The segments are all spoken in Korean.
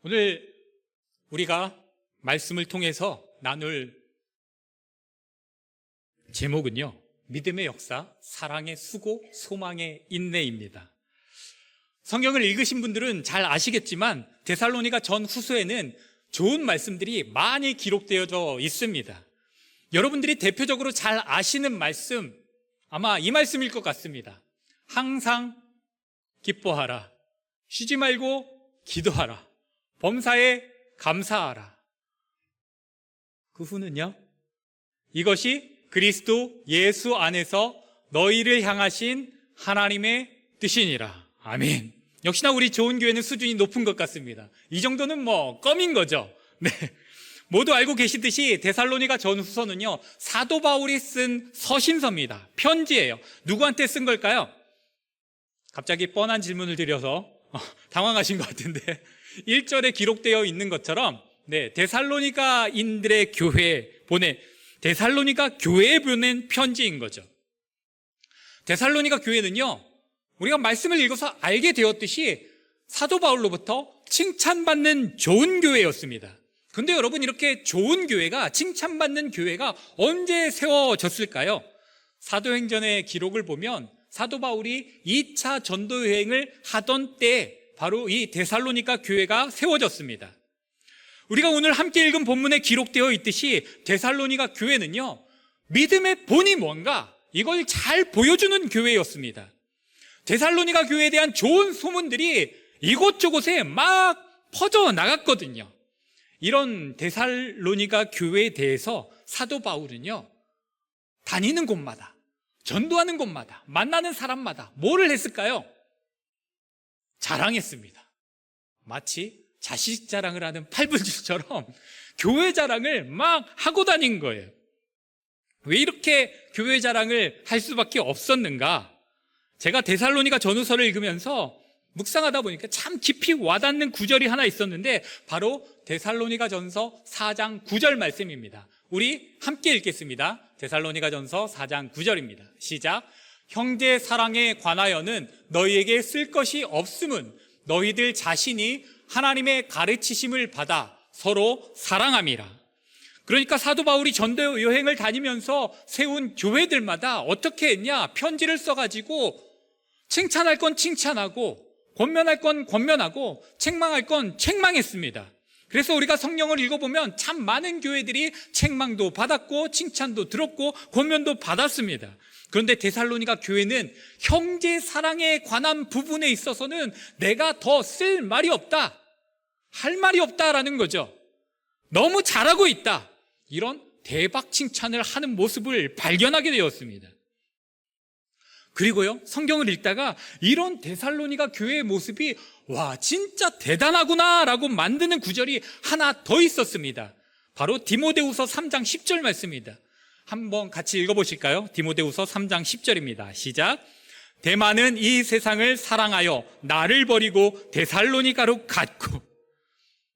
오늘 우리가 말씀을 통해서 나눌 제목은요, 믿음의 역사, 사랑의 수고, 소망의 인내입니다. 성경을 읽으신 분들은 잘 아시겠지만 데살로니가 전후서에는 좋은 말씀들이 많이 기록되어져 있습니다. 여러분들이 대표적으로 잘 아시는 말씀, 아마 이 말씀일 것 같습니다. 항상 기뻐하라, 쉬지 말고 기도하라, 범사에 감사하라. 그 후는요, 이것이 그리스도 예수 안에서 너희를 향하신 하나님의 뜻이니라. 아멘. 역시나 우리 좋은 교회는 수준이 높은 것 같습니다. 이 정도는 껌인 거죠. 네. 모두 알고 계시듯이 데살로니가 전후서는요, 사도 바울이 쓴 서신서입니다. 편지예요. 누구한테 쓴 걸까요? 갑자기 뻔한 질문을 드려서 당황하신 것 같은데 1절에 기록되어 있는 것처럼 데살로니가인들의 데살로니가 교회에 보낸 편지인 거죠. 데살로니가 교회는요, 우리가 말씀을 읽어서 알게 되었듯이 사도 바울로부터 칭찬받는 좋은 교회였습니다. 근데 여러분, 이렇게 좋은 교회가, 칭찬받는 교회가 언제 세워졌을까요? 사도행전의 기록을 보면 사도 바울이 2차 전도 여행을 하던 때 바로 이 데살로니가 교회가 세워졌습니다. 우리가 오늘 함께 읽은 본문에 기록되어 있듯이 데살로니가 교회는요, 믿음의 본이 뭔가 이걸 잘 보여주는 교회였습니다. 데살로니가 교회에 대한 좋은 소문들이 이곳저곳에 막 퍼져나갔거든요. 이런 데살로니가 교회에 대해서 사도 바울은요, 다니는 곳마다, 전도하는 곳마다, 만나는 사람마다 뭐를 했을까요? 자랑했습니다. 마치 자식 자랑을 하는 팔불주처럼 교회 자랑을 막 하고 다닌 거예요. 왜 이렇게 교회 자랑을 할 수밖에 없었는가? 제가 데살로니가 전후서를 읽으면서 묵상하다 보니까 참 깊이 와닿는 구절이 하나 있었는데 바로 데살로니가 전서 4장 9절 말씀입니다. 우리 함께 읽겠습니다. 데살로니가 전서 4장 9절입니다. 시작. 형제 사랑에 관하여는 너희에게 쓸 것이 없음은 너희들 자신이 하나님의 가르치심을 받아 서로 사랑함이라. 그러니까 사도 바울이 전도 여행을 다니면서 세운 교회들마다 어떻게 했냐? 편지를 써가지고 칭찬할 건 칭찬하고, 권면할 건 권면하고, 책망할 건 책망했습니다. 그래서 우리가 성경을 읽어보면 참 많은 교회들이 책망도 받았고 칭찬도 들었고 권면도 받았습니다. 그런데 데살로니가 교회는 형제 사랑에 관한 부분에 있어서는 내가 더 쓸 말이 없다, 할 말이 없다라는 거죠. 너무 잘하고 있다, 이런 대박 칭찬을 하는 모습을 발견하게 되었습니다. 그리고요, 성경을 읽다가 이런 데살로니가 교회의 모습이 와, 진짜 대단하구나 라고 만드는 구절이 하나 더 있었습니다. 바로 디모데후서 3장 10절 말씀입니다. 한번 같이 읽어보실까요? 디모데후서 3장 10절입니다. 시작. 데마는 이 세상을 사랑하여 나를 버리고 데살로니가로 갔고.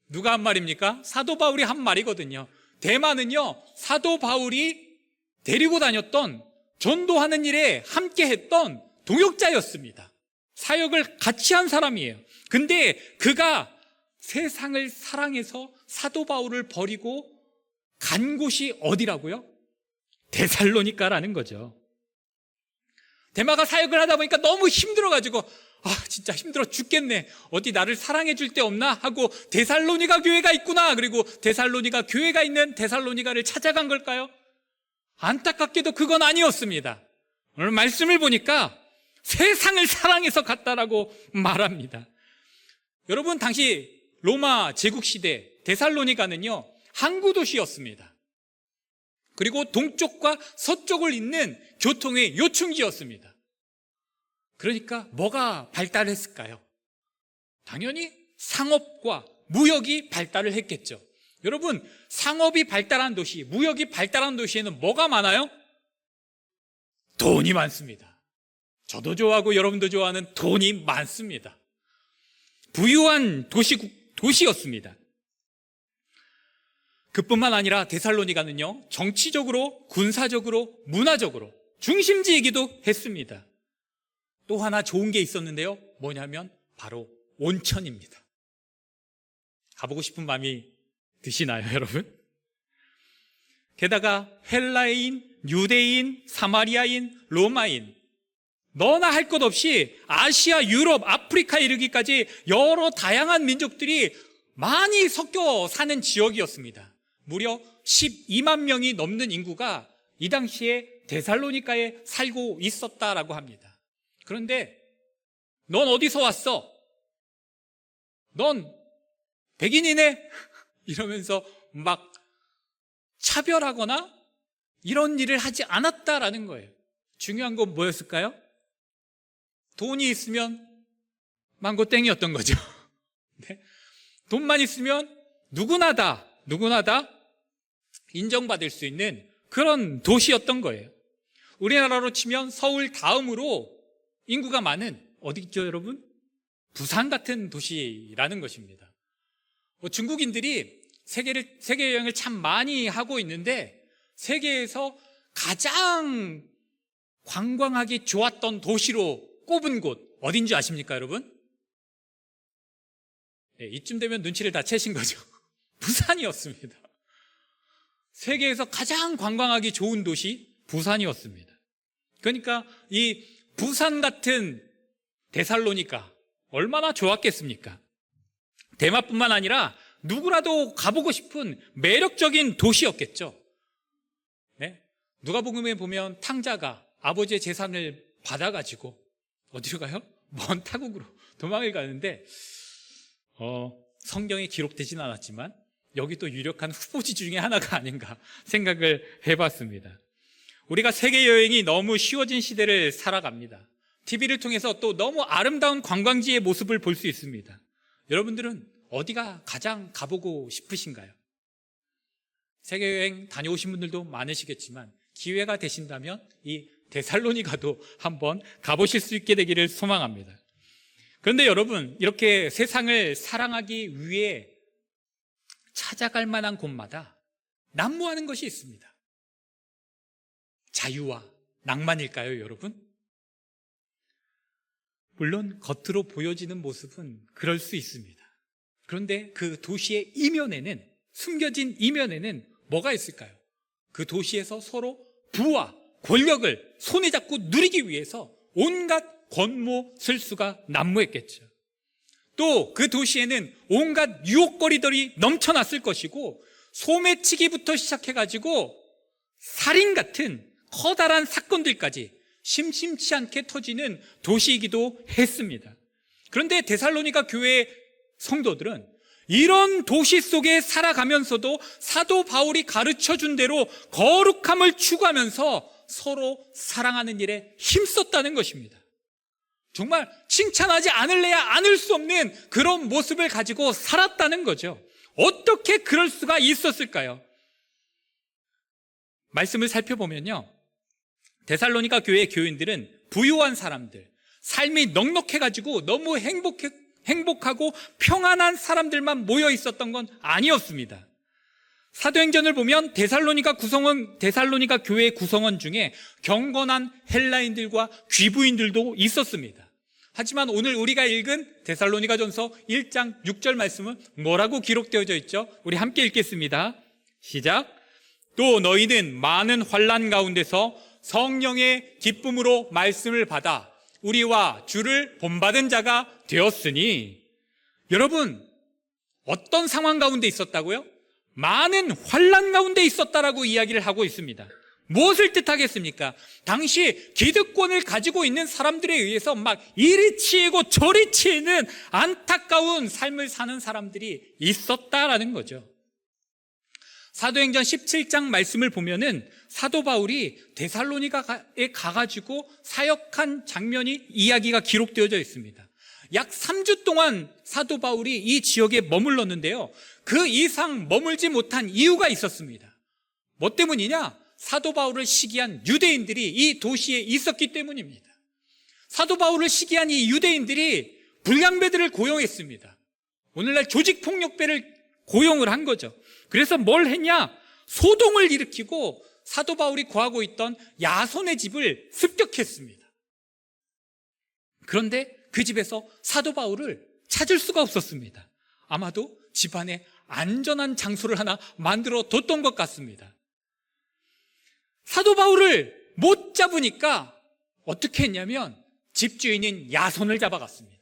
누가 한 말입니까? 사도 바울이 한 말이거든요. 데마는요, 사도 바울이 데리고 다녔던, 전도하는 일에 함께 했던 동역자였습니다. 사역을 같이 한 사람이에요. 근데 그가 세상을 사랑해서 사도 바울을 버리고 간 곳이 어디라고요? 데살로니가라는 거죠. 데마가 사역을 하다 보니까 너무 힘들어가지고 진짜 힘들어 죽겠네, 어디 나를 사랑해 줄 데 없나 하고 데살로니가 교회가 있구나, 그리고 데살로니가 교회가 있는 데살로니가를 찾아간 걸까요? 안타깝게도 그건 아니었습니다. 오늘 말씀을 보니까 세상을 사랑해서 갔다라고 말합니다. 여러분, 당시 로마 제국시대 데살로니가는요, 항구 도시였습니다. 그리고 동쪽과 서쪽을 잇는 교통의 요충지였습니다. 그러니까 뭐가 발달했을까요? 당연히 상업과 무역이 발달을 했겠죠. 여러분, 상업이 발달한 도시, 무역이 발달한 도시에는 뭐가 많아요? 돈이 많습니다. 저도 좋아하고 여러분도 좋아하는 돈이 많습니다. 부유한 도시였습니다. 그뿐만 아니라 데살로니가는요, 정치적으로, 군사적으로, 문화적으로 중심지이기도 했습니다. 또 하나 좋은 게 있었는데요, 뭐냐면 바로 온천입니다. 가보고 싶은 마음이 드시나요, 여러분? 게다가 헬라인, 유대인, 사마리아인, 로마인, 너나 할 것 없이 아시아, 유럽, 아프리카에 이르기까지 여러 다양한 민족들이 많이 섞여 사는 지역이었습니다. 무려 12만 명이 넘는 인구가 이 당시에 데살로니가에 살고 있었다라고 합니다. 그런데 넌 어디서 왔어? 넌 백인이네? 이러면서 막 차별하거나 이런 일을 하지 않았다라는 거예요. 중요한 건 뭐였을까요? 돈이 있으면 망고땡이었던 거죠. 네? 돈만 있으면 누구나 다 인정받을 수 있는 그런 도시였던 거예요. 우리나라로 치면 서울 다음으로 인구가 많은 어디 있죠, 여러분? 부산 같은 도시라는 것입니다. 중국인들이 세계 여행을 참 많이 하고 있는데 세계에서 가장 관광하기 좋았던 도시로 꼽은 곳 어딘지 아십니까, 여러분? 네, 이쯤 되면 눈치를 다 채신 거죠. 부산이었습니다. 세계에서 가장 관광하기 좋은 도시 부산이었습니다. 그러니까 이 부산 같은 데살로니가 얼마나 좋았겠습니까? 대마뿐만 아니라 누구라도 가보고 싶은 매력적인 도시였겠죠. 네? 누가복음에 보면 탕자가 아버지의 재산을 받아가지고 어디로 가요? 먼 타국으로 도망을 가는데 성경에 기록되진 않았지만 여기 또 유력한 후보지 중에 하나가 아닌가 생각을 해봤습니다. 우리가 세계 여행이 너무 쉬워진 시대를 살아갑니다. TV를 통해서 또 너무 아름다운 관광지의 모습을 볼 수 있습니다. 여러분들은 어디가 가장 가보고 싶으신가요? 세계 여행 다녀오신 분들도 많으시겠지만 기회가 되신다면 이 데살로니가도 한번 가보실 수 있게 되기를 소망합니다. 그런데 여러분, 이렇게 세상을 사랑하기 위해 찾아갈 만한 곳마다 난무하는 것이 있습니다. 자유와 낭만일까요, 여러분? 물론 겉으로 보여지는 모습은 그럴 수 있습니다. 그런데 그 도시의 이면에는, 숨겨진 이면에는 뭐가 있을까요? 그 도시에서 서로 부와 권력을 손에 잡고 누리기 위해서 온갖 권모 술수가 난무했겠죠. 또 그 도시에는 온갖 유혹거리들이 넘쳐났을 것이고 소매치기부터 시작해가지고 살인 같은 커다란 사건들까지 심심치 않게 터지는 도시이기도 했습니다. 그런데 데살로니가 교회의 성도들은 이런 도시 속에 살아가면서도 사도 바울이 가르쳐준 대로 거룩함을 추구하면서 서로 사랑하는 일에 힘썼다는 것입니다. 정말 칭찬하지 않을래야 않을 수 없는 그런 모습을 가지고 살았다는 거죠. 어떻게 그럴 수가 있었을까요? 말씀을 살펴보면요, 데살로니가 교회의 교인들은 부유한 사람들, 삶이 넉넉해가지고 너무 행복하고 평안한 사람들만 모여 있었던 건 아니었습니다. 사도행전을 보면 데살로니가 교회의 구성원 중에 경건한 헬라인들과 귀부인들도 있었습니다. 하지만 오늘 우리가 읽은 데살로니가전서 1장 6절 말씀은 뭐라고 기록되어져 있죠? 우리 함께 읽겠습니다. 시작. 또 너희는 많은 환난 가운데서 성령의 기쁨으로 말씀을 받아 우리와 주를 본받은 자가 되었으니. 여러분, 어떤 상황 가운데 있었다고요? 많은 환난 가운데 있었다라고 이야기를 하고 있습니다. 무엇을 뜻하겠습니까? 당시 기득권을 가지고 있는 사람들에 의해서 막 이리 치이고 저리 치이는 안타까운 삶을 사는 사람들이 있었다라는 거죠. 사도행전 17장 말씀을 보면은 사도 바울이 데살로니가에 가가지고 사역한 장면이 이야기가 기록되어져 있습니다. 약 3주 동안 사도 바울이 이 지역에 머물렀는데요, 그 이상 머물지 못한 이유가 있었습니다. 뭐 때문이냐? 사도 바울을 시기한 유대인들이 이 도시에 있었기 때문입니다. 사도 바울을 시기한 이 유대인들이 불량배들을 고용했습니다. 오늘날 조직폭력배를 고용을 한 거죠. 그래서 뭘 했냐? 소동을 일으키고 사도 바울이 거하고 있던 야손의 집을 습격했습니다. 그런데 그 집에서 사도 바울을 찾을 수가 없었습니다. 아마도 집안에 안전한 장소를 하나 만들어 뒀던 것 같습니다. 사도 바울을 못 잡으니까 어떻게 했냐면 집주인인 야손을 잡아갔습니다.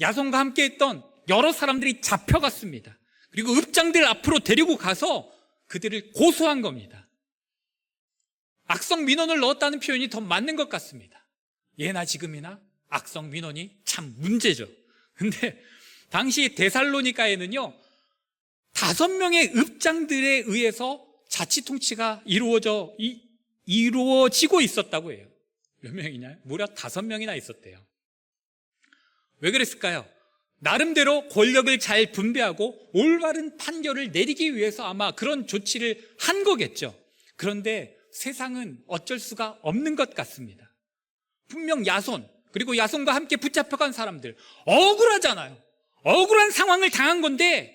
야손과 함께 했던 여러 사람들이 잡혀갔습니다. 그리고 읍장들 앞으로 데리고 가서 그들을 고소한 겁니다. 악성 민원을 넣었다는 표현이 더 맞는 것 같습니다. 예나 지금이나 악성 민원이 참 문제죠. 근데 당시 데살로니가에는요 5명의 읍장들에 의해서 자치 통치가 이루어지고 있었다고 해요. 몇 명이냐? 무려 5명이나 있었대요. 왜 그랬을까요? 나름대로 권력을 잘 분배하고 올바른 판결을 내리기 위해서 아마 그런 조치를 한 거겠죠. 그런데 세상은 어쩔 수가 없는 것 같습니다. 분명 야손, 그리고 야손과 함께 붙잡혀간 사람들 억울하잖아요. 억울한 상황을 당한 건데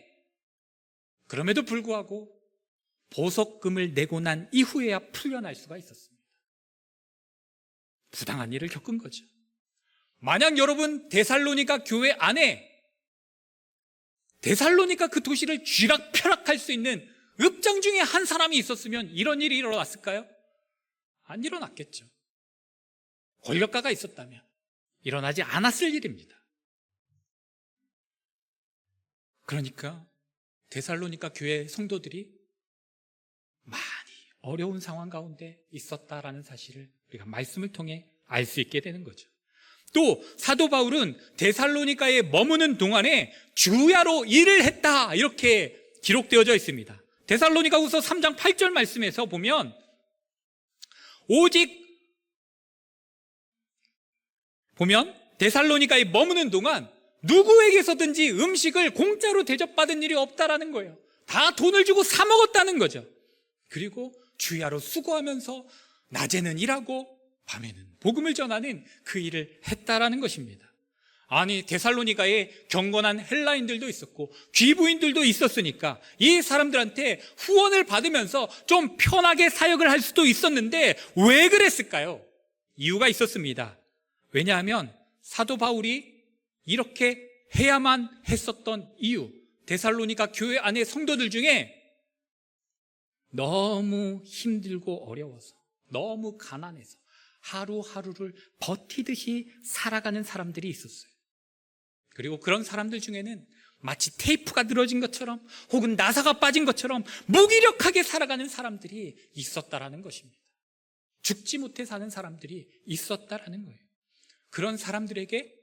그럼에도 불구하고 보석금을 내고 난 이후에야 풀려날 수가 있었습니다. 부당한 일을 겪은 거죠. 만약 여러분 데살로니가 교회 안에 데살로니가 그 도시를 쥐락펴락할 수 있는 읍장 중에 한 사람이 있었으면 이런 일이 일어났을까요? 안 일어났겠죠. 권력가가 있었다면 일어나지 않았을 일입니다. 그러니까 데살로니가 교회 성도들이 많이 어려운 상황 가운데 있었다라는 사실을 우리가 말씀을 통해 알 수 있게 되는 거죠. 또 사도 바울은 데살로니가에 머무는 동안에 주야로 일을 했다 이렇게 기록되어져 있습니다. 데살로니가후서 3장 8절 말씀에서 보면 데살로니가에 머무는 동안 누구에게서든지 음식을 공짜로 대접받은 일이 없다라는 거예요. 다 돈을 주고 사 먹었다는 거죠. 그리고 주야로 수고하면서 낮에는 일하고 밤에는 복음을 전하는 그 일을 했다라는 것입니다. 아니 데살로니가에 경건한 헬라인들도 있었고 귀부인들도 있었으니까 이 사람들한테 후원을 받으면서 좀 편하게 사역을 할 수도 있었는데 왜 그랬을까요? 이유가 있었습니다. 왜냐하면 사도 바울이 이렇게 해야만 했었던 이유, 데살로니가 교회 안의 성도들 중에 너무 힘들고 어려워서, 너무 가난해서 하루하루를 버티듯이 살아가는 사람들이 있었어요. 그리고 그런 사람들 중에는 마치 테이프가 늘어진 것처럼 혹은 나사가 빠진 것처럼 무기력하게 살아가는 사람들이 있었다라는 것입니다. 죽지 못해 사는 사람들이 있었다라는 거예요. 그런 사람들에게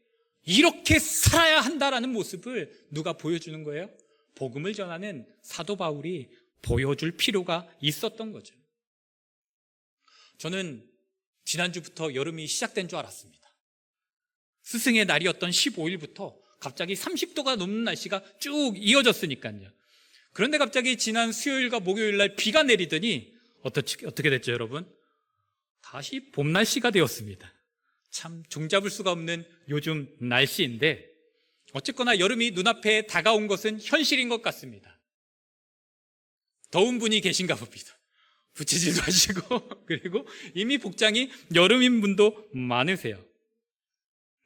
이렇게 살아야 한다라는 모습을 누가 보여주는 거예요? 복음을 전하는 사도 바울이 보여줄 필요가 있었던 거죠. 저는 지난주부터 여름이 시작된 줄 알았습니다. 스승의 날이었던 15일부터 갑자기 30도가 넘는 날씨가 쭉 이어졌으니까요. 그런데 갑자기 지난 수요일과 목요일 날 비가 내리더니 어떻게 됐죠, 여러분? 다시 봄 날씨가 되었습니다. 참 종잡을 수가 없는 요즘 날씨인데 어쨌거나 여름이 눈앞에 다가온 것은 현실인 것 같습니다. 더운 분이 계신가 봅니다. 부채질도 하시고 그리고 이미 복장이 여름인 분도 많으세요.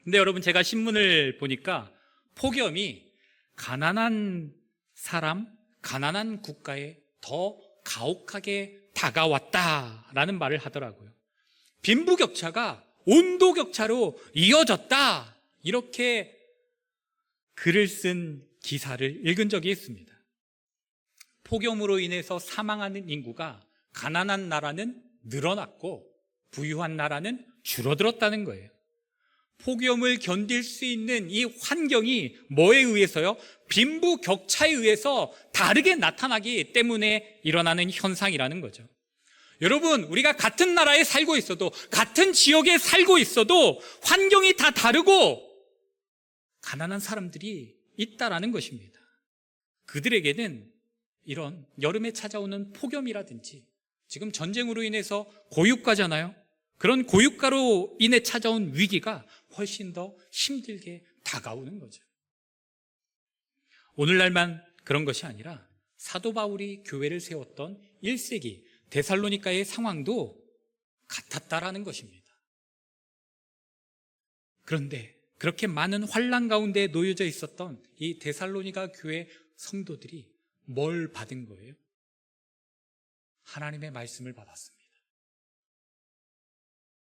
근데 여러분 제가 신문을 보니까 폭염이 가난한 사람, 가난한 국가에 더 가혹하게 다가왔다라는 말을 하더라고요. 빈부격차가 온도격차로 이어졌다 이렇게 글을 쓴 기사를 읽은 적이 있습니다. 폭염으로 인해서 사망하는 인구가 가난한 나라는 늘어났고 부유한 나라는 줄어들었다는 거예요. 폭염을 견딜 수 있는 이 환경이 뭐에 의해서요? 빈부격차에 의해서 다르게 나타나기 때문에 일어나는 현상이라는 거죠. 여러분, 우리가 같은 나라에 살고 있어도, 같은 지역에 살고 있어도 환경이 다 다르고 가난한 사람들이 있다라는 것입니다. 그들에게는 이런 여름에 찾아오는 폭염이라든지 지금 전쟁으로 인해서 고유가잖아요. 그런 고유가로 인해 찾아온 위기가 훨씬 더 힘들게 다가오는 거죠. 오늘날만 그런 것이 아니라 사도 바울이 교회를 세웠던 1세기 데살로니가의 상황도 같았다라는 것입니다. 그런데 그렇게 많은 환난 가운데 놓여져 있었던 이 데살로니가 교회 성도들이 뭘 받은 거예요? 하나님의 말씀을 받았습니다.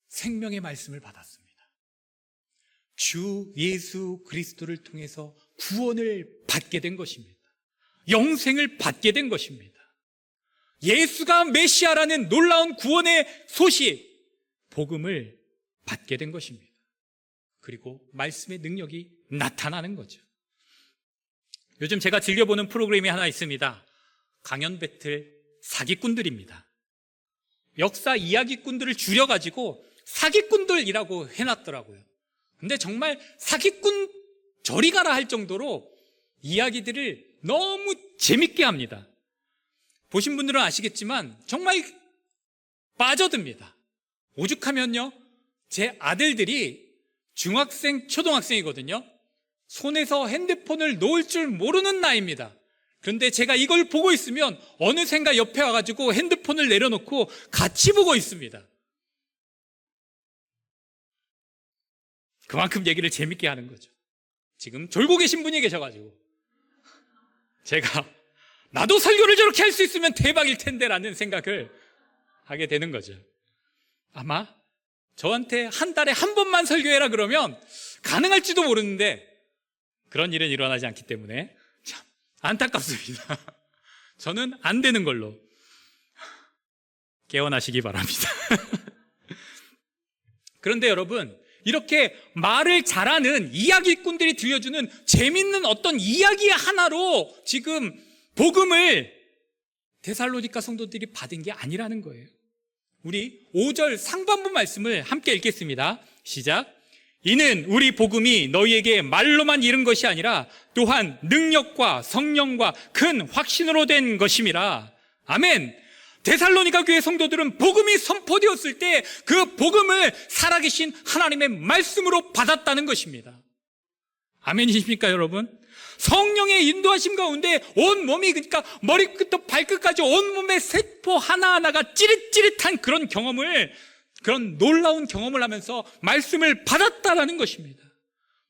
생명의 말씀을 받았습니다. 주 예수 그리스도를 통해서 구원을 받게 된 것입니다. 영생을 받게 된 것입니다. 예수가 메시아라는 놀라운 구원의 소식, 복음을 받게 된 것입니다. 그리고 말씀의 능력이 나타나는 거죠. 요즘 제가 즐겨보는 프로그램이 하나 있습니다. 강연 배틀 사기꾼들입니다. 역사 이야기꾼들을 줄여가지고 사기꾼들이라고 해놨더라고요. 근데 정말 사기꾼 저리 가라 할 정도로 이야기들을 너무 재밌게 합니다. 보신 분들은 아시겠지만 정말 빠져듭니다. 오죽하면요, 제 아들들이 중학생, 초등학생이거든요. 손에서 핸드폰을 놓을 줄 모르는 나이입니다. 그런데 제가 이걸 보고 있으면 어느샌가 옆에 와가지고 핸드폰을 내려놓고 같이 보고 있습니다. 그만큼 얘기를 재밌게 하는 거죠. 지금 졸고 계신 분이 계셔가지고 제가 나도 설교를 저렇게 할 수 있으면 대박일 텐데 라는 생각을 하게 되는 거죠. 아마 저한테 한 달에 한 번만 설교해라 그러면 가능할지도 모르는데 그런 일은 일어나지 않기 때문에 참 안타깝습니다. 저는 안 되는 걸로 깨어나시기 바랍니다. 그런데 여러분, 이렇게 말을 잘하는 이야기꾼들이 들려주는 재밌는 어떤 이야기 하나로 지금 복음을 데살로니가 성도들이 받은 게 아니라는 거예요. 우리 5절 상반부 말씀을 함께 읽겠습니다. 시작. 이는 우리 복음이 너희에게 말로만 이른 것이 아니라 또한 능력과 성령과 큰 확신으로 된 것임이라. 아멘. 데살로니가 교회 성도들은 복음이 선포되었을 때 그 복음을 살아계신 하나님의 말씀으로 받았다는 것입니다. 아멘이십니까 여러분? 성령의 인도하심 가운데 온 몸이, 그러니까 머리끝부터 발끝까지 온 몸의 세포 하나하나가 찌릿찌릿한 그런 경험을, 그런 놀라운 경험을 하면서 말씀을 받았다라는 것입니다.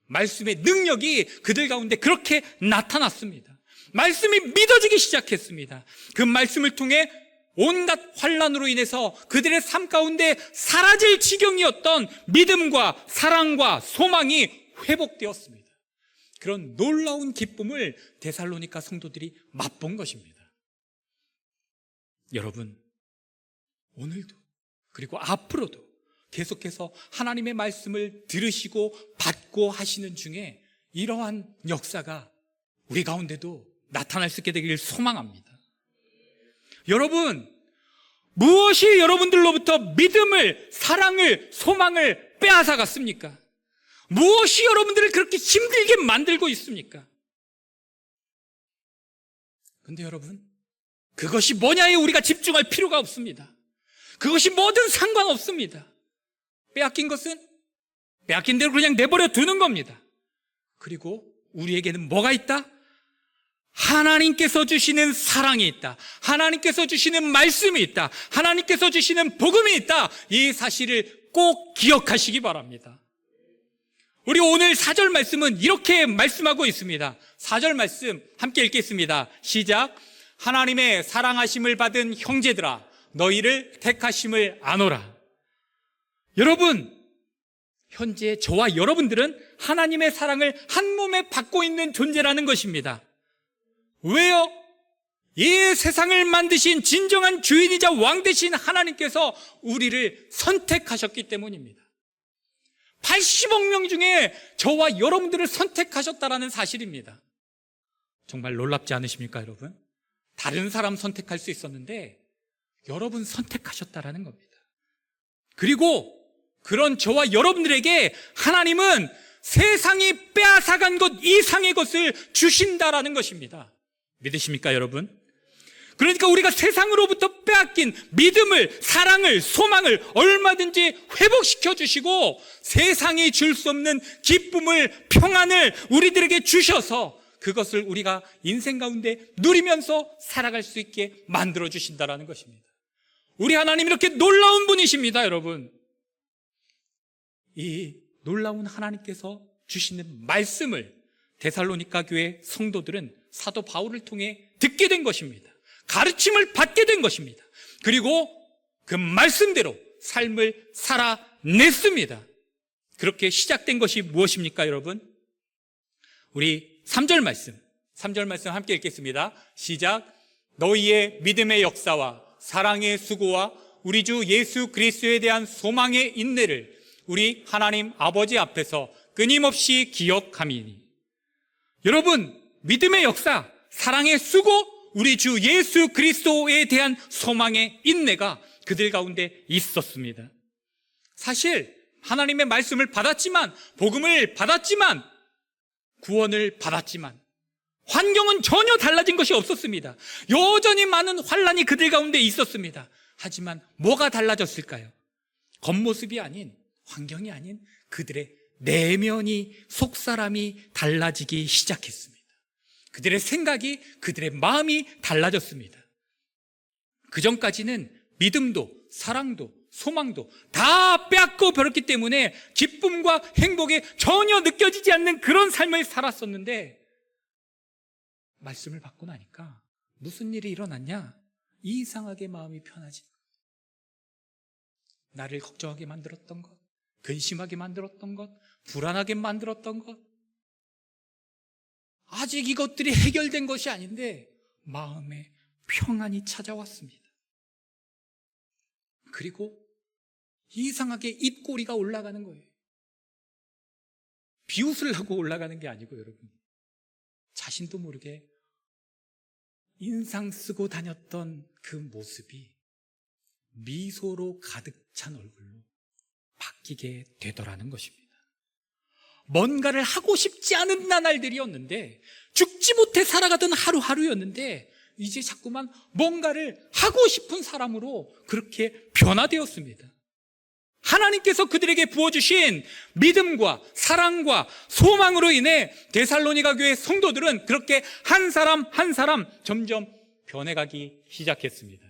말씀의 능력이 그들 가운데 그렇게 나타났습니다. 말씀이 믿어지기 시작했습니다. 그 말씀을 통해 온갖 환난으로 인해서 그들의 삶 가운데 사라질 지경이었던 믿음과 사랑과 소망이 회복되었습니다. 그런 놀라운 기쁨을 데살로니가 성도들이 맛본 것입니다. 여러분, 오늘도 그리고 앞으로도 계속해서 하나님의 말씀을 들으시고 받고 하시는 중에 이러한 역사가 우리 가운데도 나타날 수 있게 되길 소망합니다. 여러분, 무엇이 여러분들로부터 믿음을, 사랑을, 소망을 빼앗아갔습니까? 무엇이 여러분들을 그렇게 힘들게 만들고 있습니까? 근데 여러분, 그것이 뭐냐에 우리가 집중할 필요가 없습니다. 그것이 뭐든 상관없습니다. 빼앗긴 것은 빼앗긴 대로 그냥 내버려 두는 겁니다. 그리고 우리에게는 뭐가 있다? 하나님께서 주시는 사랑이 있다. 하나님께서 주시는 말씀이 있다. 하나님께서 주시는 복음이 있다. 이 사실을 꼭 기억하시기 바랍니다. 우리 오늘 4절 말씀은 이렇게 말씀하고 있습니다. 4절 말씀 함께 읽겠습니다. 시작. 하나님의 사랑하심을 받은 형제들아, 너희를 택하심을 아노라. 여러분, 현재 저와 여러분들은 하나님의 사랑을 한 몸에 받고 있는 존재라는 것입니다. 왜요? 이 세상을 만드신 진정한 주인이자 왕 되신 하나님께서 우리를 선택하셨기 때문입니다. 80억 명 중에 저와 여러분들을 선택하셨다라는 사실입니다. 정말 놀랍지 않으십니까, 여러분? 다른 사람 선택할 수 있었는데 여러분 선택하셨다라는 겁니다. 그리고 그런 저와 여러분들에게 하나님은 세상이 빼앗아간 것 이상의 것을 주신다라는 것입니다. 믿으십니까, 여러분? 그러니까 우리가 세상으로부터 빼앗긴 믿음을, 사랑을, 소망을 얼마든지 회복시켜 주시고 세상이 줄 수 없는 기쁨을, 평안을 우리들에게 주셔서 그것을 우리가 인생 가운데 누리면서 살아갈 수 있게 만들어 주신다라는 것입니다. 우리 하나님 이렇게 놀라운 분이십니다, 여러분. 이 놀라운 하나님께서 주시는 말씀을 데살로니가 교회 성도들은 사도 바울을 통해 듣게 된 것입니다. 가르침을 받게 된 것입니다. 그리고 그 말씀대로 삶을 살아냈습니다. 그렇게 시작된 것이 무엇입니까, 여러분? 우리 3절 말씀 함께 읽겠습니다. 시작. 너희의 믿음의 역사와 사랑의 수고와 우리 주 예수 그리스도에 대한 소망의 인내를 우리 하나님 아버지 앞에서 끊임없이 기억함이니. 여러분, 믿음의 역사, 사랑의 수고, 우리 주 예수 그리스도에 대한 소망의 인내가 그들 가운데 있었습니다. 사실 하나님의 말씀을 받았지만, 복음을 받았지만, 구원을 받았지만 환경은 전혀 달라진 것이 없었습니다. 여전히 많은 환난이 그들 가운데 있었습니다. 하지만 뭐가 달라졌을까요? 겉모습이 아닌, 환경이 아닌 그들의 내면이, 속사람이 달라지기 시작했습니다. 그들의 생각이, 그들의 마음이 달라졌습니다. 그전까지는 믿음도 사랑도 소망도 다 빼앗고 버렸기 때문에 기쁨과 행복이 전혀 느껴지지 않는 그런 삶을 살았었는데, 말씀을 받고 나니까 무슨 일이 일어났냐? 이상하게 마음이 편하지. 나를 걱정하게 만들었던 것, 근심하게 만들었던 것, 불안하게 만들었던 것, 아직 이것들이 해결된 것이 아닌데 마음에 평안이 찾아왔습니다. 그리고 이상하게 입꼬리가 올라가는 거예요. 비웃으려고 올라가는 게 아니고, 여러분, 자신도 모르게 인상 쓰고 다녔던 그 모습이 미소로 가득 찬 얼굴로 바뀌게 되더라는 것입니다. 뭔가를 하고 싶지 않은 나날들이었는데, 죽지 못해 살아가던 하루하루였는데, 이제 자꾸만 뭔가를 하고 싶은 사람으로 그렇게 변화되었습니다. 하나님께서 그들에게 부어주신 믿음과 사랑과 소망으로 인해 데살로니가 교회 성도들은 그렇게 한 사람 한 사람 점점 변해가기 시작했습니다.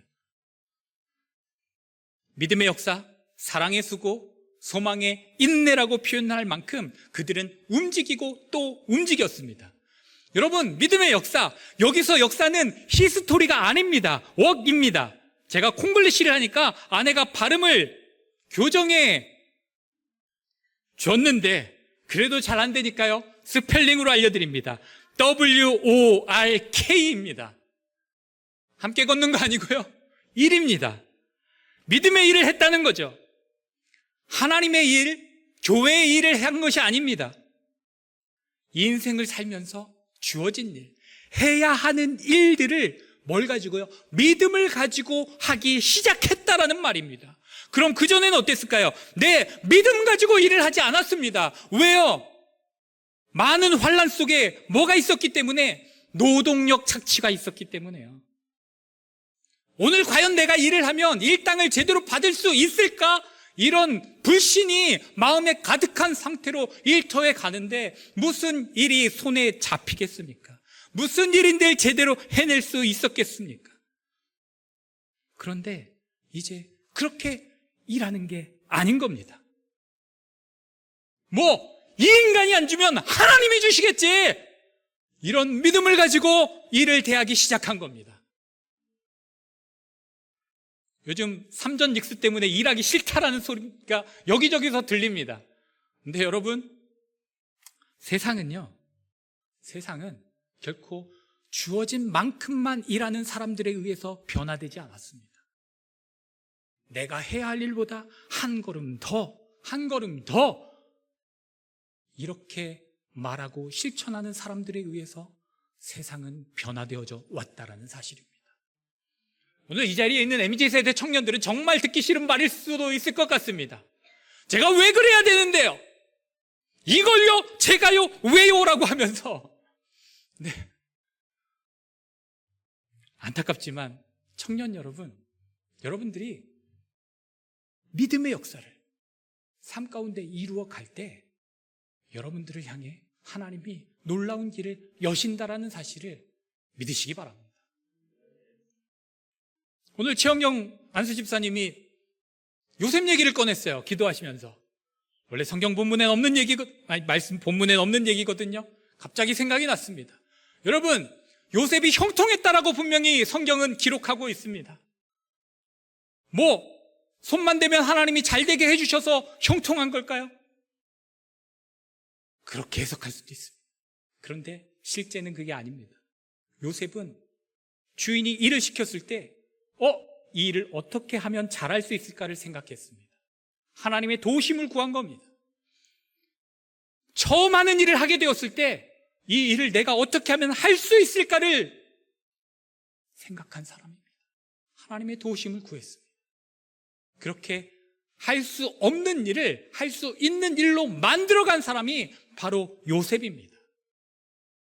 믿음의 역사, 사랑의 수고, 소망의 인내라고 표현할 만큼 그들은 움직이고 또 움직였습니다. 여러분, 믿음의 역사, 여기서 역사는 히스토리가 아닙니다. 웍입니다. 제가 콩글리시를 하니까 아내가 발음을 교정해 줬는데 그래도 잘 안 되니까요, 스펠링으로 알려드립니다. WORK입니다. 함께 걷는 거 아니고요, 일입니다. 믿음의 일을 했다는 거죠. 하나님의 일, 교회의 일을 한 것이 아닙니다. 인생을 살면서 주어진 일, 해야 하는 일들을 뭘 가지고요? 믿음을 가지고 하기 시작했다라는 말입니다. 그럼 그전에는 어땠을까요? 네, 믿음 가지고 일을 하지 않았습니다. 왜요? 많은 환난 속에 뭐가 있었기 때문에? 노동력 착취가 있었기 때문에요. 오늘 과연 내가 일을 하면 일당을 제대로 받을 수 있을까? 이런 불신이 마음에 가득한 상태로 일터에 가는데 무슨 일이 손에 잡히겠습니까? 무슨 일인데 제대로 해낼 수 있었겠습니까? 그런데 이제 그렇게 일하는 게 아닌 겁니다. 이 인간이 안 주면 하나님이 주시겠지, 이런 믿음을 가지고 일을 대하기 시작한 겁니다. 요즘 삼전 닉스 때문에 일하기 싫다라는 소리가 여기저기서 들립니다. 근데 여러분, 세상은 결코 주어진 만큼만 일하는 사람들에 의해서 변화되지 않았습니다. 내가 해야 할 일보다 한 걸음 더 이렇게 말하고 실천하는 사람들에 의해서 세상은 변화되어져 왔다라는 사실입니다. 오늘 이 자리에 있는 MZ세대 청년들은 정말 듣기 싫은 말일 수도 있을 것 같습니다. 제가 왜 그래야 되는데요? 이걸요? 제가요? 왜요? 라고 하면서, 네, 안타깝지만 청년 여러분들이 믿음의 역사를 삶 가운데 이루어 갈 때 여러분들을 향해 하나님이 놀라운 길을 여신다라는 사실을 믿으시기 바랍니다. 오늘 최영경 안수 집사님이 요셉 얘기를 꺼냈어요. 기도하시면서 원래 성경 본문엔 없는 말씀 본문엔 없는 얘기거든요. 갑자기 생각이 났습니다. 여러분, 요셉이 형통했다라고 분명히 성경은 기록하고 있습니다. 손만 대면 하나님이 잘 되게 해주셔서 형통한 걸까요? 그렇게 해석할 수도 있습니다. 그런데 실제는 그게 아닙니다. 요셉은 주인이 일을 시켰을 때 이 일을 어떻게 하면 잘할 수 있을까를 생각했습니다. 하나님의 도우심을 구한 겁니다. 처음 하는 일을 하게 되었을 때 이 일을 내가 어떻게 하면 할 수 있을까를 생각한 사람입니다. 하나님의 도우심을 구했습니다. 그렇게 할 수 없는 일을 할 수 있는 일로 만들어간 사람이 바로 요셉입니다.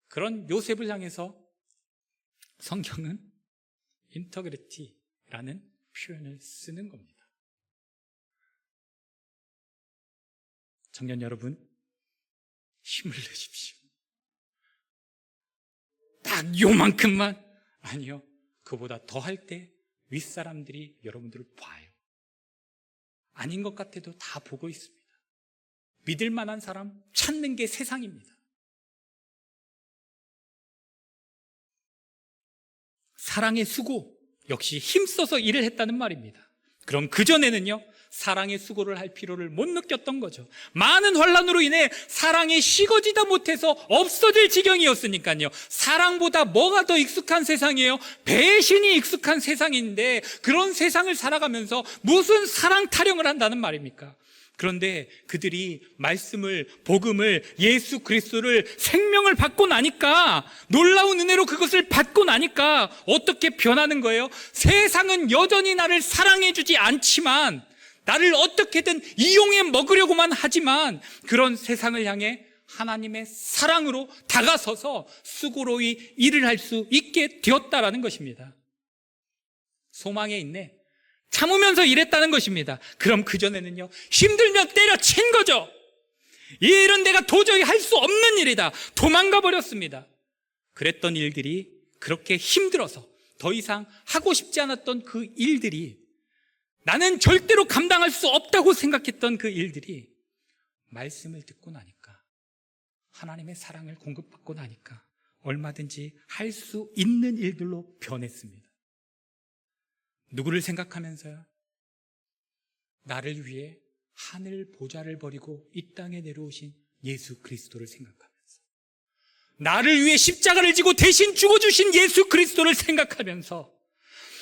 그런 요셉을 향해서 성경은 인터그리티라는 표현을 쓰는 겁니다. 청년 여러분, 힘을 내십시오. 딱 요만큼만, 아니요, 그보다 더 할 때 윗사람들이 여러분들을 봐요. 아닌 것 같아도 다 보고 있습니다. 믿을 만한 사람 찾는 게 세상입니다. 사랑의 수고, 역시 힘써서 일을 했다는 말입니다. 그럼 그전에는요, 사랑의 수고를 할 필요를 못 느꼈던 거죠. 많은 환난으로 인해 사랑이 식어지다 못해서 없어질 지경이었으니까요. 사랑보다 뭐가 더 익숙한 세상이에요? 배신이 익숙한 세상인데, 그런 세상을 살아가면서 무슨 사랑 타령을 한다는 말입니까? 그런데 그들이 말씀을, 복음을, 예수 그리스도를, 생명을 받고 나니까, 놀라운 은혜로 그것을 받고 나니까 어떻게 변하는 거예요? 세상은 여전히 나를 사랑해주지 않지만, 나를 어떻게든 이용해 먹으려고만 하지만, 그런 세상을 향해 하나님의 사랑으로 다가서서 수고로이 일을 할 수 있게 되었다라는 것입니다. 소망에 있네. 참으면서 일했다는 것입니다. 그럼 그전에는요, 힘들면 때려친 거죠. 이 일은 내가 도저히 할 수 없는 일이다. 도망가 버렸습니다. 그랬던 일들이, 그렇게 힘들어서 더 이상 하고 싶지 않았던 그 일들이, 나는 절대로 감당할 수 없다고 생각했던 그 일들이 말씀을 듣고 나니까, 하나님의 사랑을 공급받고 나니까 얼마든지 할 수 있는 일들로 변했습니다. 누구를 생각하면서요? 나를 위해 하늘 보좌를 버리고 이 땅에 내려오신 예수 그리스도를 생각하면서, 나를 위해 십자가를 지고 대신 죽어주신 예수 그리스도를 생각하면서,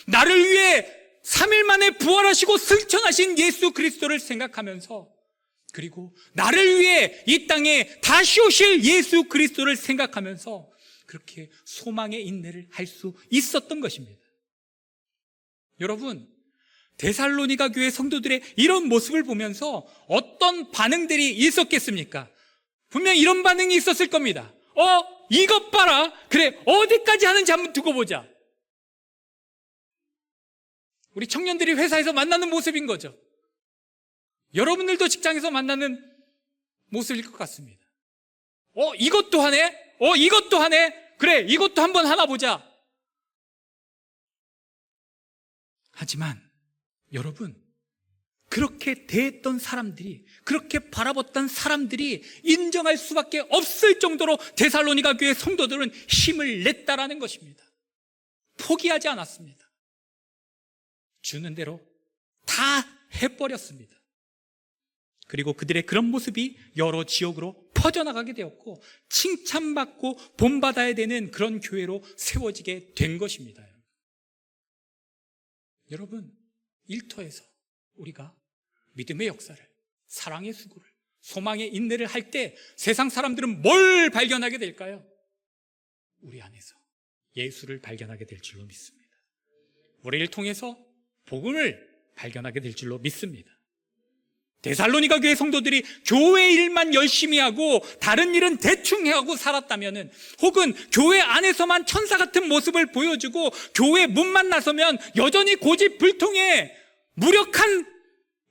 나를 위해 3일 만에 부활하시고 승천하신 예수 그리스도를 생각하면서, 그리고 나를 위해 이 땅에 다시 오실 예수 그리스도를 생각하면서 그렇게 소망의 인내를 할 수 있었던 것입니다. 여러분, 데살로니가 교회 성도들의 이런 모습을 보면서 어떤 반응들이 있었겠습니까? 분명 이런 반응이 있었을 겁니다. 이것 봐라. 그래, 어디까지 하는지 한번 두고 보자. 우리 청년들이 회사에서 만나는 모습인 거죠. 여러분들도 직장에서 만나는 모습일 것 같습니다. 이것도 하네? 이것도 하네? 그래, 이것도 한번 하나 보자. 하지만 여러분, 그렇게 대했던 사람들이, 그렇게 바라봤던 사람들이 인정할 수밖에 없을 정도로 데살로니가 교회 성도들은 힘을 냈다라는 것입니다. 포기하지 않았습니다. 주는 대로 다 해버렸습니다. 그리고 그들의 그런 모습이 여러 지역으로 퍼져나가게 되었고, 칭찬받고 본받아야 되는 그런 교회로 세워지게 된 것입니다. 여러분, 일터에서 우리가 믿음의 역사를, 사랑의 수고를, 소망의 인내를 할 때 세상 사람들은 뭘 발견하게 될까요? 우리 안에서 예수를 발견하게 될 줄로 믿습니다. 우리를 통해서 복음을 발견하게 될 줄로 믿습니다. 데살로니가 교회 성도들이 교회 일만 열심히 하고 다른 일은 대충 하고 살았다면은, 혹은 교회 안에서만 천사 같은 모습을 보여주고 교회 문만 나서면 여전히 고집불통의 무력한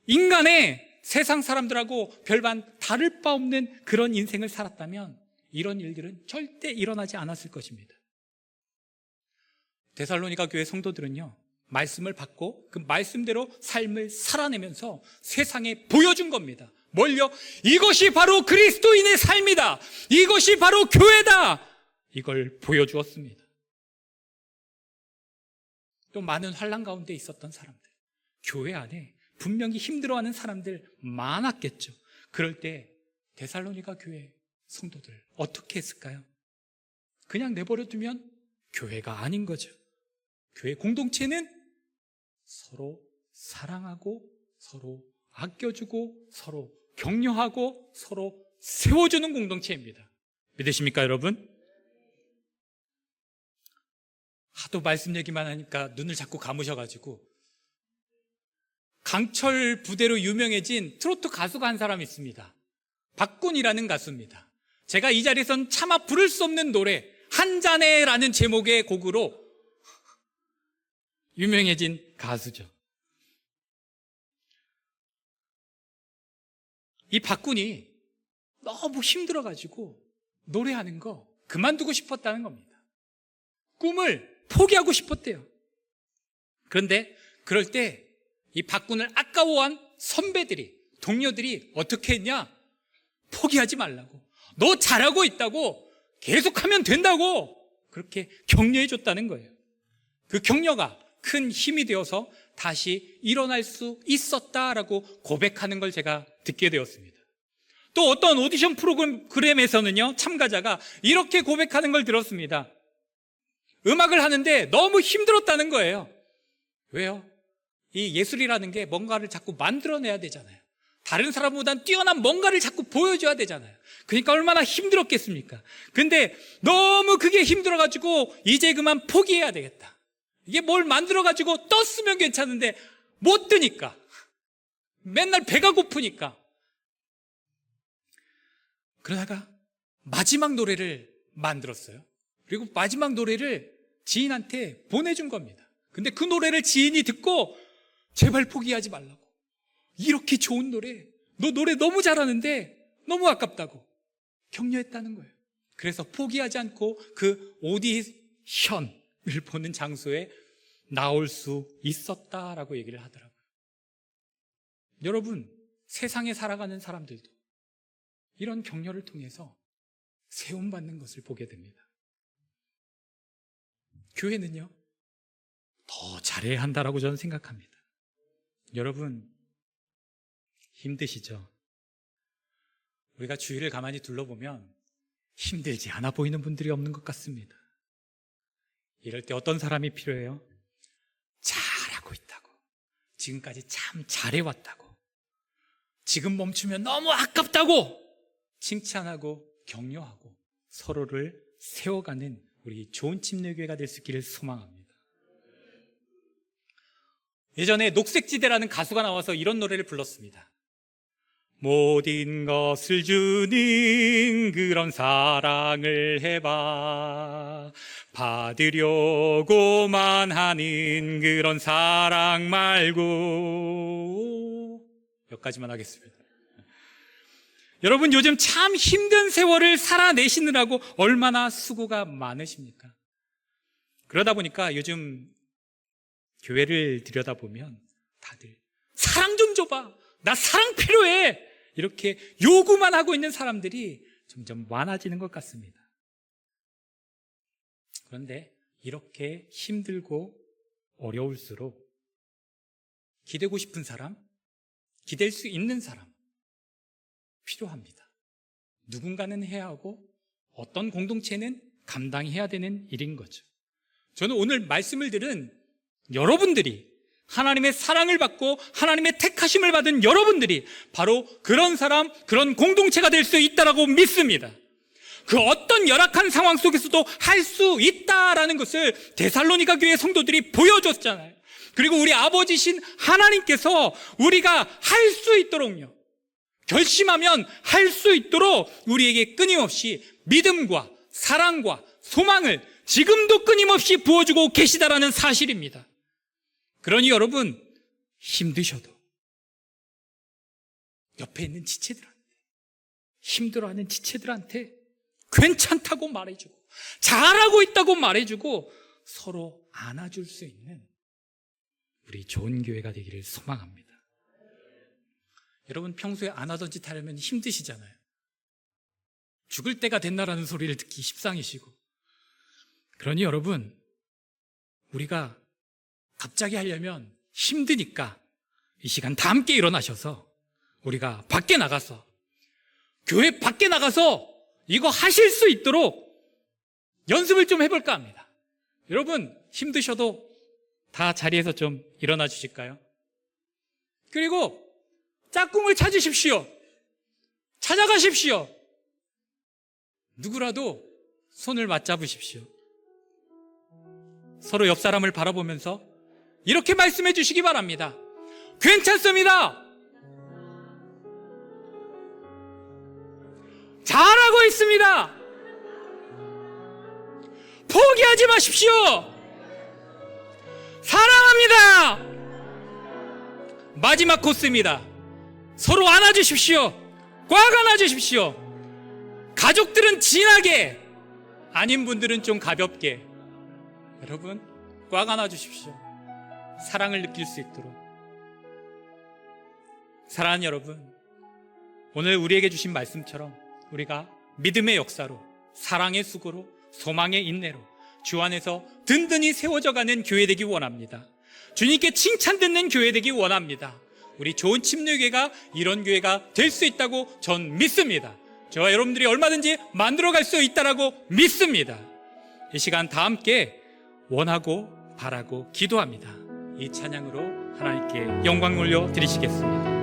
인간의 세상 사람들하고 별반 다를 바 없는 그런 인생을 살았다면, 이런 일들은 절대 일어나지 않았을 것입니다. 데살로니가 교회 성도들은요, 말씀을 받고 그 말씀대로 삶을 살아내면서 세상에 보여준 겁니다. 뭘요? 이것이 바로 그리스도인의 삶이다. 이것이 바로 교회다. 이걸 보여주었습니다. 또 많은 환난 가운데 있었던 사람들, 교회 안에 분명히 힘들어하는 사람들 많았겠죠. 그럴 때 데살로니가 교회 성도들 어떻게 했을까요? 그냥 내버려 두면 교회가 아닌 거죠. 교회 공동체는 서로 사랑하고 서로 아껴주고 서로 격려하고 서로 세워주는 공동체입니다. 믿으십니까, 여러분? 하도 말씀 얘기만 하니까 눈을 자꾸 감으셔가지고, 강철 부대로 유명해진 트로트 가수가 한 사람 있습니다. 박군이라는 가수입니다. 제가 이 자리에선 차마 부를 수 없는 노래 한 잔에라는 제목의 곡으로 유명해진 가수죠. 이 박군이 너무 힘들어가지고 노래하는 거 그만두고 싶었다는 겁니다. 꿈을 포기하고 싶었대요. 그런데 그럴 때 이 박군을 아까워한 선배들이, 동료들이 어떻게 했냐? 포기하지 말라고, 너 잘하고 있다고, 계속하면 된다고 그렇게 격려해 줬다는 거예요. 그 격려가 큰 힘이 되어서 다시 일어날 수 있었다라고 고백하는 걸 제가 듣게 되었습니다. 또 어떤 오디션 프로그램에서는요, 참가자가 이렇게 고백하는 걸 들었습니다. 음악을 하는데 너무 힘들었다는 거예요. 왜요? 이 예술이라는 게 뭔가를 자꾸 만들어내야 되잖아요. 다른 사람보단 뛰어난 뭔가를 자꾸 보여줘야 되잖아요. 그러니까 얼마나 힘들었겠습니까? 근데 너무 그게 힘들어가지고 이제 그만 포기해야 되겠다. 이게 뭘 만들어가지고 떴으면 괜찮은데 못 뜨니까, 맨날 배가 고프니까, 그러다가 마지막 노래를 만들었어요. 그리고 마지막 노래를 지인한테 보내준 겁니다. 근데 그 노래를 지인이 듣고 제발 포기하지 말라고, 이렇게 좋은 노래, 너 노래 너무 잘하는데 너무 아깝다고 격려했다는 거예요. 그래서 포기하지 않고 그 오디션을 보는 장소에 나올 수 있었다라고 얘기를 하더라고요. 여러분, 세상에 살아가는 사람들도 이런 격려를 통해서 세움받는 것을 보게 됩니다. 교회는요, 더 잘해야 한다라고 저는 생각합니다. 여러분, 힘드시죠? 우리가 주위를 가만히 둘러보면 힘들지 않아 보이는 분들이 없는 것 같습니다. 이럴 때 어떤 사람이 필요해요? 잘하고 있다고, 지금까지 참 잘해왔다고, 지금 멈추면 너무 아깝다고 칭찬하고 격려하고 서로를 세워가는 우리 좋은 침례교회가 될 수 있기를 소망합니다. 예전에 녹색지대라는 가수가 나와서 이런 노래를 불렀습니다. 모든 것을 주는 그런 사랑을 해봐, 받으려고만 하는 그런 사랑 말고. 여기까지만 하겠습니다. 여러분, 요즘 참 힘든 세월을 살아내시느라고 얼마나 수고가 많으십니까? 그러다 보니까 요즘 교회를 들여다보면 다들 사랑 좀 줘봐, 나 사랑 필요해, 이렇게 요구만 하고 있는 사람들이 점점 많아지는 것 같습니다. 그런데 이렇게 힘들고 어려울수록 기대고 싶은 사람, 기댈 수 있는 사람 필요합니다. 누군가는 해야 하고 어떤 공동체는 감당해야 되는 일인 거죠. 저는 오늘 말씀을 들은 여러분들이, 하나님의 사랑을 받고 하나님의 택하심을 받은 여러분들이 바로 그런 사람, 그런 공동체가 될 수 있다라고 믿습니다. 그 어떤 열악한 상황 속에서도 할 수 있다라는 것을 데살로니가 교회 성도들이 보여줬잖아요. 그리고 우리 아버지신 하나님께서 우리가 할 수 있도록요, 결심하면 할 수 있도록 우리에게 끊임없이 믿음과 사랑과 소망을 지금도 끊임없이 부어주고 계시다라는 사실입니다. 그러니 여러분, 힘드셔도 옆에 있는 지체들한테, 힘들어하는 지체들한테 괜찮다고 말해주고 잘하고 있다고 말해주고 서로 안아줄 수 있는 우리 좋은 교회가 되기를 소망합니다. 여러분 평소에 안 하던 짓 하려면 힘드시잖아요. 죽을 때가 됐나라는 소리를 듣기 십상이시고. 그러니 여러분, 우리가 갑자기 하려면 힘드니까 이 시간 다 함께 일어나셔서 우리가 밖에 나가서, 교회 밖에 나가서 이거 하실 수 있도록 연습을 좀 해볼까 합니다. 여러분 힘드셔도 다 자리에서 좀 일어나 주실까요? 그리고 짝꿍을 찾으십시오. 찾아가십시오. 누구라도 손을 맞잡으십시오. 서로 옆 사람을 바라보면서 이렇게 말씀해 주시기 바랍니다. 괜찮습니다. 잘하고 있습니다. 포기하지 마십시오. 사랑합니다. 마지막 코스입니다. 서로 안아주십시오. 꽉 안아주십시오. 가족들은 진하게, 아닌 분들은 좀 가볍게. 여러분 꽉 안아주십시오. 사랑을 느낄 수 있도록. 사랑하는 여러분, 오늘 우리에게 주신 말씀처럼 우리가 믿음의 역사로, 사랑의 수고로, 소망의 인내로 주 안에서 든든히 세워져 가는 교회 되기 원합니다. 주님께 칭찬 듣는 교회 되기 원합니다. 우리 좋은 침례교회가 이런 교회가 될 수 있다고 전 믿습니다. 저와 여러분들이 얼마든지 만들어갈 수 있다라고 믿습니다. 이 시간 다 함께 원하고 바라고 기도합니다. 이 찬양으로 하나님께 영광 올려 드리시겠습니다.